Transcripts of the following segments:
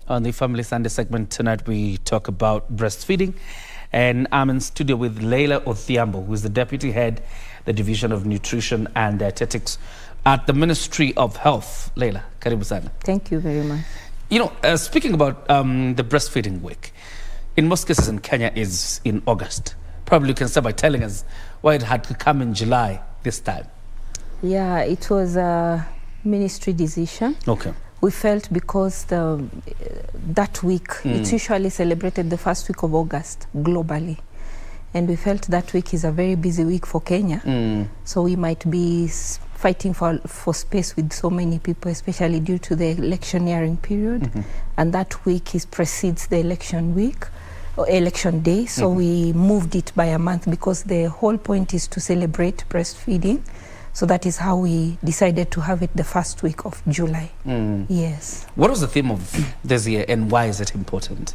On the Family Sunday segment tonight, we talk about breastfeeding. And I'm in studio with Leila Adhiambo, who is the Deputy Head, the Division of Nutrition and Dietetics at the Ministry of Health. Leila, karibu sana. Thank you very much. You know, speaking about the breastfeeding week, in most cases in Kenya is in August. Probably you can start by telling us why it had to come in July this time. Yeah, it was a ministry decision. Okay. We felt because that week, it's usually celebrated the first week of August globally. And we felt that week is a very busy week for Kenya. So we might be fighting for space with so many people, especially due to the electioneering period. And that week precedes the election week, or election day. So we moved it by a month because the whole point is to celebrate breastfeeding. So that is how we decided to have it the first week of July. Yes. What was the theme of this year and why is it important?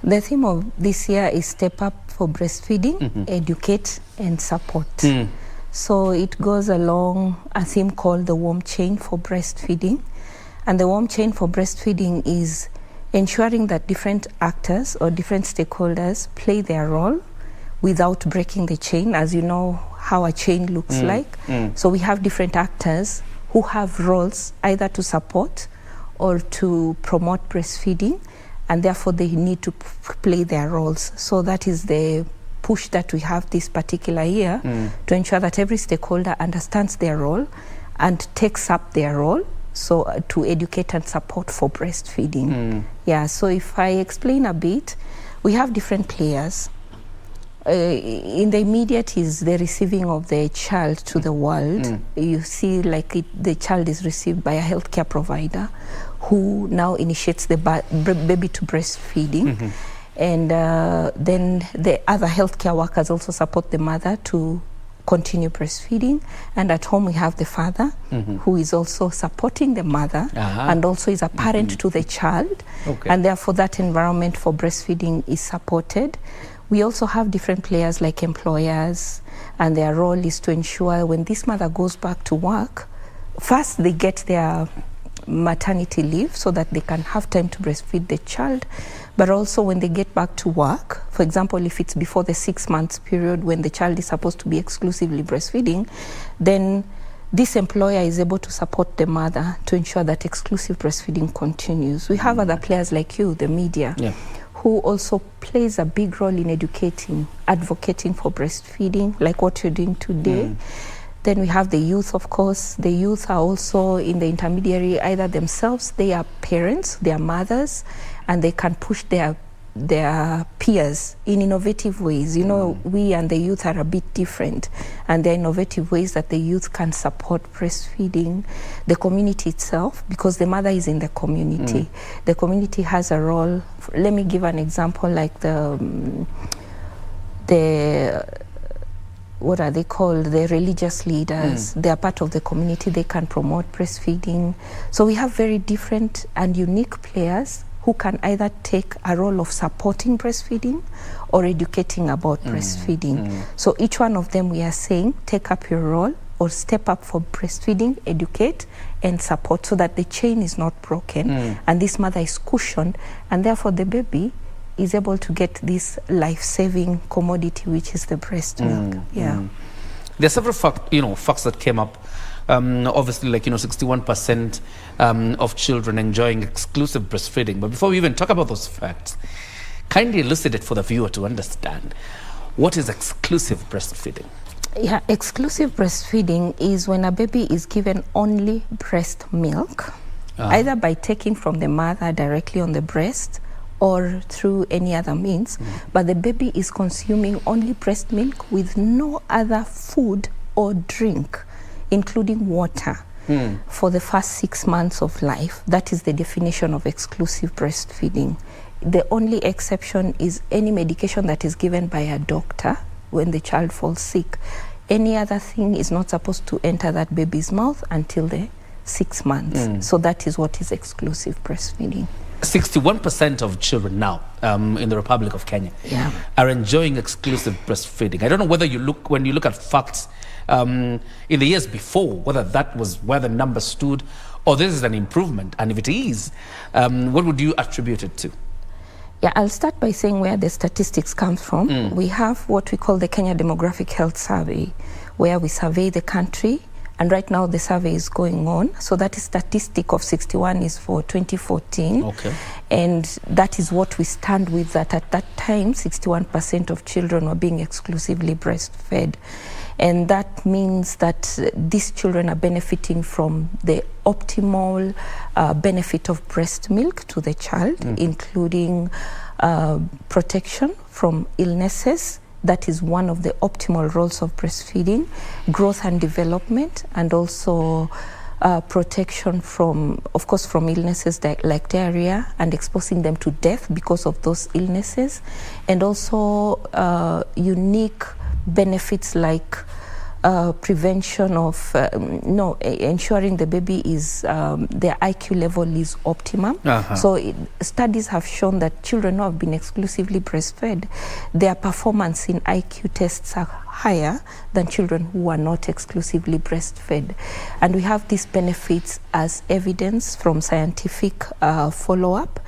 The theme of this year is Step Up for Breastfeeding, Educate and Support. So it goes along a theme called the warm chain for breastfeeding. And the warm chain for breastfeeding is ensuring that different actors or different stakeholders play their role without breaking the chain, as you know how a chain looks like. So we have different actors who have roles either to support or to promote breastfeeding, and therefore they need to play their roles. So that is the push that we have this particular year to ensure that every stakeholder understands their role and takes up their role, so to educate and support for breastfeeding. Yeah, so if I explain a bit, we have different players. In the immediate is the receiving of the child to the world. You see, like the child is received by a healthcare provider who now initiates the baby to breastfeeding. And then the other healthcare workers also support the mother to continue breastfeeding. And at home we have the father who is also supporting the mother and also is a parent to the child. And therefore that environment for breastfeeding is supported. We also have different players like employers, and their role is to ensure when this mother goes back to work, first they get their maternity leave so that they can have time to breastfeed the child, but also when they get back to work, for example, if it's before the 6 months period when the child is supposed to be exclusively breastfeeding, then this employer is able to support the mother to ensure that exclusive breastfeeding continues. We have other players like you, the media, who also plays a big role in educating, advocating for breastfeeding, like what you're doing today. Then we have the youth, of course. The youth are also in the intermediary, either themselves, they are parents, they are mothers, and they can push their peers in innovative ways. You know, we and the youth are a bit different, and there are innovative ways that the youth can support breastfeeding. The community itself, because the mother is in the community, the community has a role. Let me give an example, like the what are they called? The religious leaders. They are part of the community. They can promote breastfeeding. So we have very different and unique players who can either take a role of supporting breastfeeding or educating about breastfeeding. So each one of them, we are saying, take up your role or step up for breastfeeding, educate and support, so that the chain is not broken and this mother is cushioned, and therefore the baby is able to get this life-saving commodity, which is the breast milk. There are several facts that came up. Obviously, like, 61% of children enjoying exclusive breastfeeding. But before we even talk about those facts, kindly elucidate for the viewer to understand, what is exclusive breastfeeding? Yeah, exclusive breastfeeding is when a baby is given only breast milk, either by taking from the mother directly on the breast or through any other means, but the baby is consuming only breast milk with no other food or drink, including water, for the first 6 months of life. That is the definition of exclusive breastfeeding. The only exception is any medication that is given by a doctor when the child falls sick. Any other thing is not supposed to enter that baby's mouth until the 6 months. So that is what is exclusive breastfeeding. 61% of children now in the Republic of Kenya are enjoying exclusive breastfeeding. I don't know whether when you look at facts in the years before, whether that was where the number stood, or this is an improvement? And if it is, what would you attribute it to? Yeah, I'll start by saying where the statistics come from. We have what we call the Kenya Demographic Health Survey, where we survey the country, and right now the survey is going on. So that is statistic of 61 is for 2014. Okay. And that is what we stand with, that at that time, 61% of children were being exclusively breastfed. And that means that these children are benefiting from the optimal benefit of breast milk to the child, including protection from illnesses. That is one of the optimal roles of breastfeeding, growth and development, and also protection from, of course, from illnesses like diarrhea and exposing them to death because of those illnesses, and also unique benefits like prevention of ensuring the baby is their IQ level is optimum. So studies have shown that children who have been exclusively breastfed, their performance in IQ tests are higher than children who are not exclusively breastfed. And we have these benefits as evidence from scientific follow-up,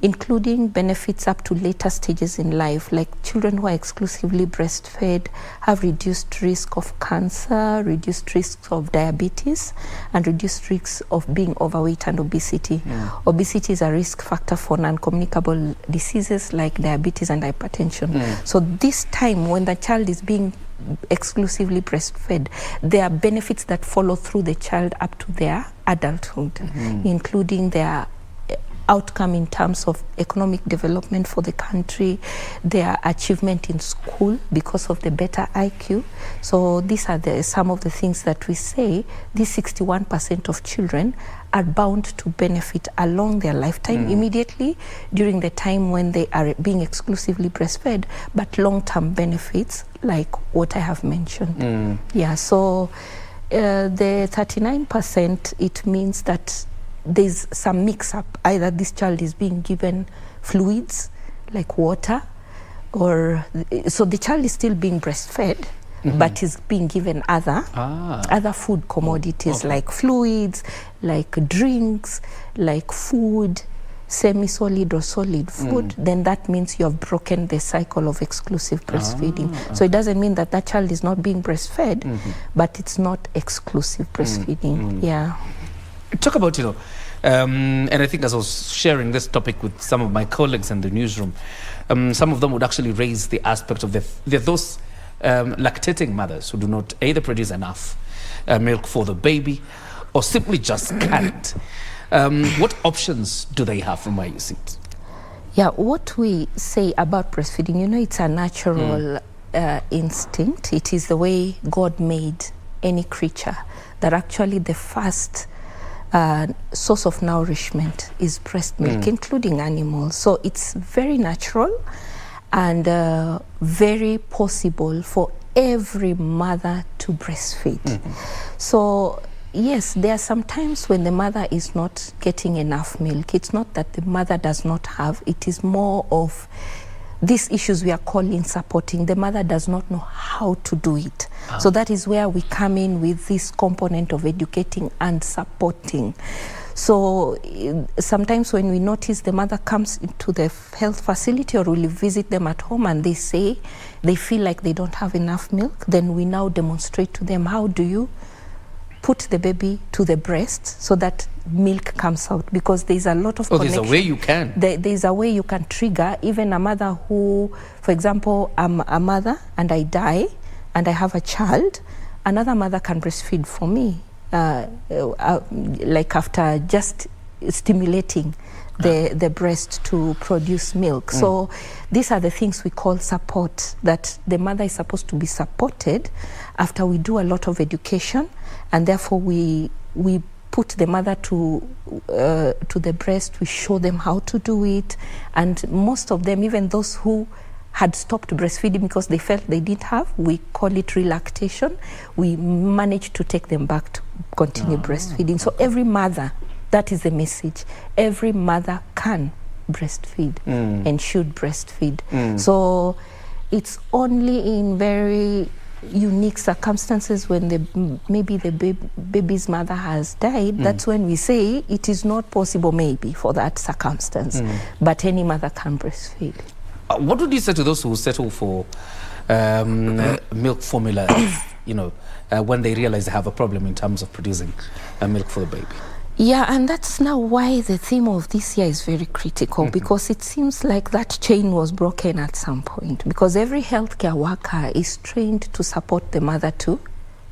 including benefits up to later stages in life, like children who are exclusively breastfed have reduced risk of cancer, reduced risks of diabetes, and reduced risks of being overweight and obesity. Obesity is a risk factor for non-communicable diseases like diabetes and hypertension. So this time when the child is being exclusively breastfed, there are benefits that follow through the child up to their adulthood, including their outcome in terms of economic development for the country, their achievement in school because of the better IQ. So these are some of the things that we say these 61% of children are bound to benefit along their lifetime, immediately during the time when they are being exclusively breastfed, but long-term benefits like what I have mentioned. Yeah, so the 39%, it means that there's some mix-up. Either this child is being given fluids like water, or so the child is still being breastfed, but is being given other food commodities like fluids, like drinks, like food, semi-solid or solid food. Then that means you have broken the cycle of exclusive breastfeeding. So it doesn't mean that that child is not being breastfed, but it's not exclusive breastfeeding. Yeah. Talk about, and I think as I was sharing this topic with some of my colleagues in the newsroom, some of them would actually raise the aspect of those lactating mothers who do not either produce enough milk for the baby or simply just can't. What options do they have from where you sit? Yeah, what we say about breastfeeding, it's a natural instinct. It is the way God made any creature, that actually the first source of nourishment is breast milk, including animals. So it's very natural and very possible for every mother to breastfeed. So yes, there are some times when the mother is not getting enough milk. It's not that the mother does not have, it is more of these issues we are calling supporting. The mother does not know how to do it. So that is where we come in with this component of educating and supporting. So sometimes when we notice the mother comes into the health facility, or we visit them at home and they say they feel like they don't have enough milk, then we now demonstrate to them, how do you put the baby to the breast so that milk comes out? Because there's a lot of connection. There's a way you can. There's a way you can trigger. Even a mother who, for example, I'm a mother and I die and I have a child, another mother can breastfeed for me, like after just stimulating the breast to produce milk. So these are the things we call support, that the mother is supposed to be supported after we do a lot of education, and therefore we put the mother to the breast. We show them how to do it, and most of them, even those who had stopped breastfeeding because they felt they didn't have, we call it relactation, we managed to take them back to continue breastfeeding. So every mother, that is the message, every mother can breastfeed and should breastfeed. So it's only in very unique circumstances when maybe the baby's mother has died, that's when we say it is not possible maybe for that circumstance, but any mother can breastfeed. What would you say to those who settle for milk formula, when they realize they have a problem in terms of producing milk for the baby? Yeah, and that's now why the theme of this year is very critical, because it seems like that chain was broken at some point, because every healthcare worker is trained to support the mother to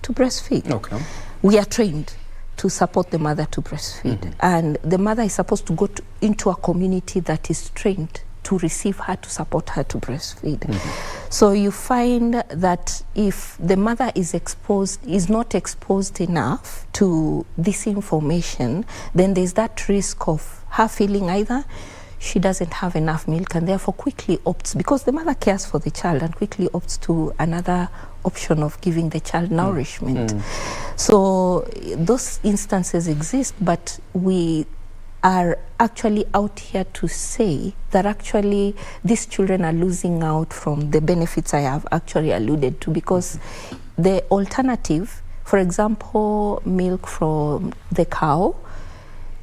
breastfeed. Okay. We are trained to support the mother to breastfeed, and the mother is supposed to go into a community that is trained to receive her, to support her to breastfeed. So you find that if the mother is not exposed enough to this information, then there's that risk of her feeling either she doesn't have enough milk and therefore quickly opts, because the mother cares for the child, and quickly opts to another option of giving the child nourishment. So those instances exist, but we are actually out here to say that actually these children are losing out from the benefits I have actually alluded to, because the alternative, for example, milk from the cow,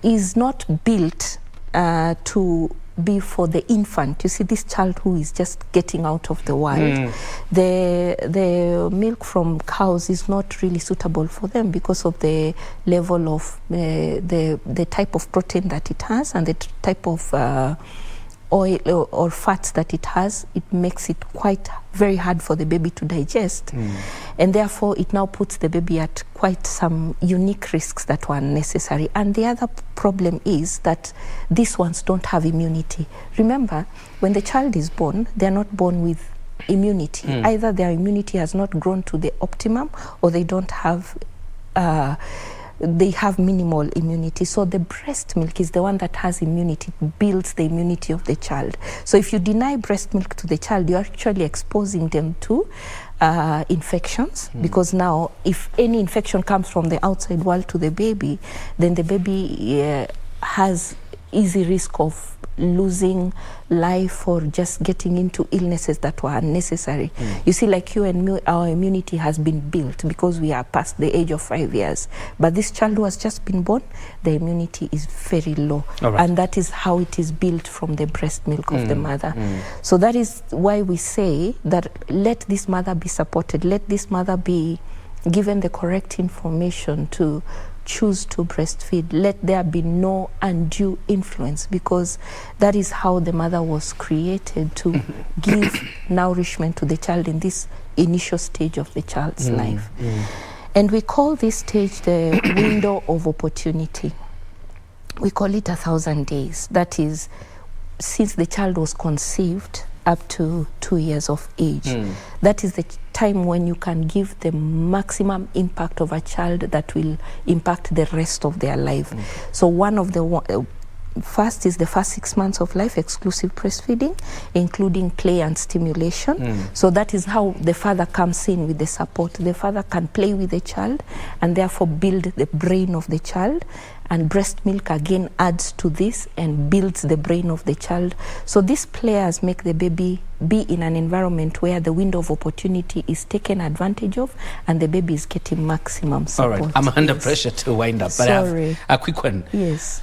is not built to be for the infant. You see, this child who is just getting out of the world, the milk from cows is not really suitable for them because of the level of the type of protein that it has, and the type of oil or fats that it has. It makes it quite very hard for the baby to digest, and therefore it now puts the baby at quite some unique risks that were unnecessary. And the other problem is that these ones don't have immunity. Remember, when the child is born, they're not born with immunity. Either their immunity has not grown to the optimum, or they don't have they have minimal immunity. So the breast milk is the one that has immunity, builds the immunity of the child. So if you deny breast milk to the child, you're actually exposing them to infections, because now if any infection comes from the outside world to the baby, then the baby has easy risk of losing life or just getting into illnesses that were unnecessary. You see, like you and me, our immunity has been built because we are past the age of 5 years. But this child who has just been born, the immunity is very low. And that is how it is built from the breast milk of the mother. So that is why we say that let this mother be supported, let this mother be given the correct information to choose to breastfeed. Let there be no undue influence, because that is how the mother was created, to give nourishment to the child in this initial stage of the child's life. And we call this stage the window of opportunity. We call it 1,000 days. That is, since the child was conceived up to 2 years of age. That is the time when you can give the maximum impact of a child that will impact the rest of their life. So one of the first is the first 6 months of life, exclusive breastfeeding, including play and stimulation. So that is how the father comes in with the support. The father can play with the child and therefore build the brain of the child. And breast milk again adds to this and builds the brain of the child. So these players make the baby be in an environment where the window of opportunity is taken advantage of and the baby is getting maximum support. All right, I'm under pressure to wind up, but I have a quick one. Yes.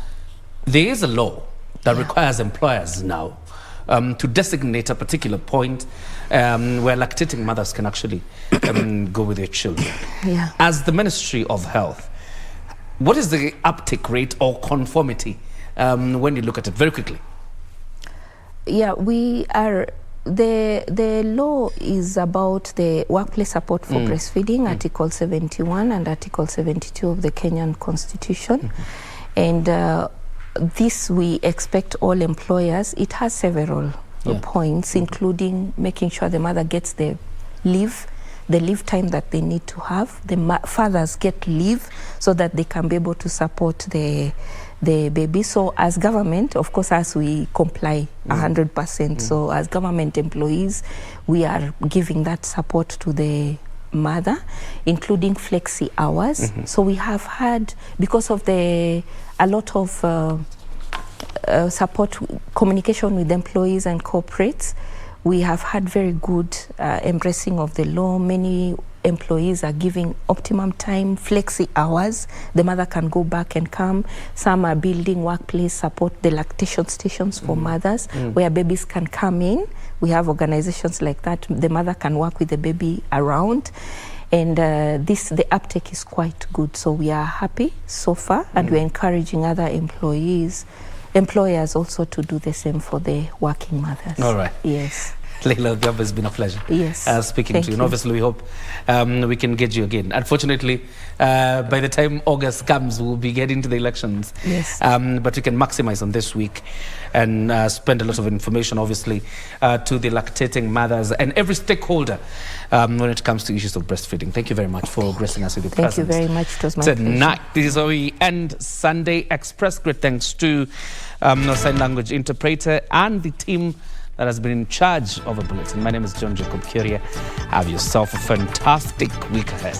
There is a law that requires employers now to designate a particular point where lactating mothers can actually go with their children. As the Ministry of Health, what is the uptake rate or conformity when you look at it very quickly? Yeah, we are, the law is about the workplace support for breastfeeding, Article 71 and Article 72 of the Kenyan Constitution. And this we expect all employers. It has several points, including making sure the mother gets the leave time that they need to have. The fathers get leave so that they can be able to support the baby. So as government, of course, as we comply 100%, so as government employees, we are giving that support to the mother, including flexi hours. So we have had, because of a lot of support, communication with employees and corporates, we have had very good embracing of the law. Many employees are giving optimum time, flexi hours. The mother can go back and come. Some are building workplace support, the lactation stations for mothers, where babies can come in. We have organizations like that. The mother can work with the baby around. And the uptake is quite good. So we are happy so far, and we're encouraging other employers also to do the same for the working mothers. All right. Yes. Leila Adhiambo, it's been a pleasure speaking to you. And obviously we hope we can get you again. Unfortunately, by the time August comes, we'll be getting to the elections. Yes. But we can maximize on this week and spend a lot of information, obviously, to the lactating mothers and every stakeholder when it comes to issues of breastfeeding. Thank you very much for gracing us with your presence. Thank you very much. It was my tonight. pleasure. This is how we end Sunday Express. Great thanks to our sign language interpreter and the team that has been in charge of a bulletin. My name is John Jacob Curia. Have yourself a fantastic week ahead.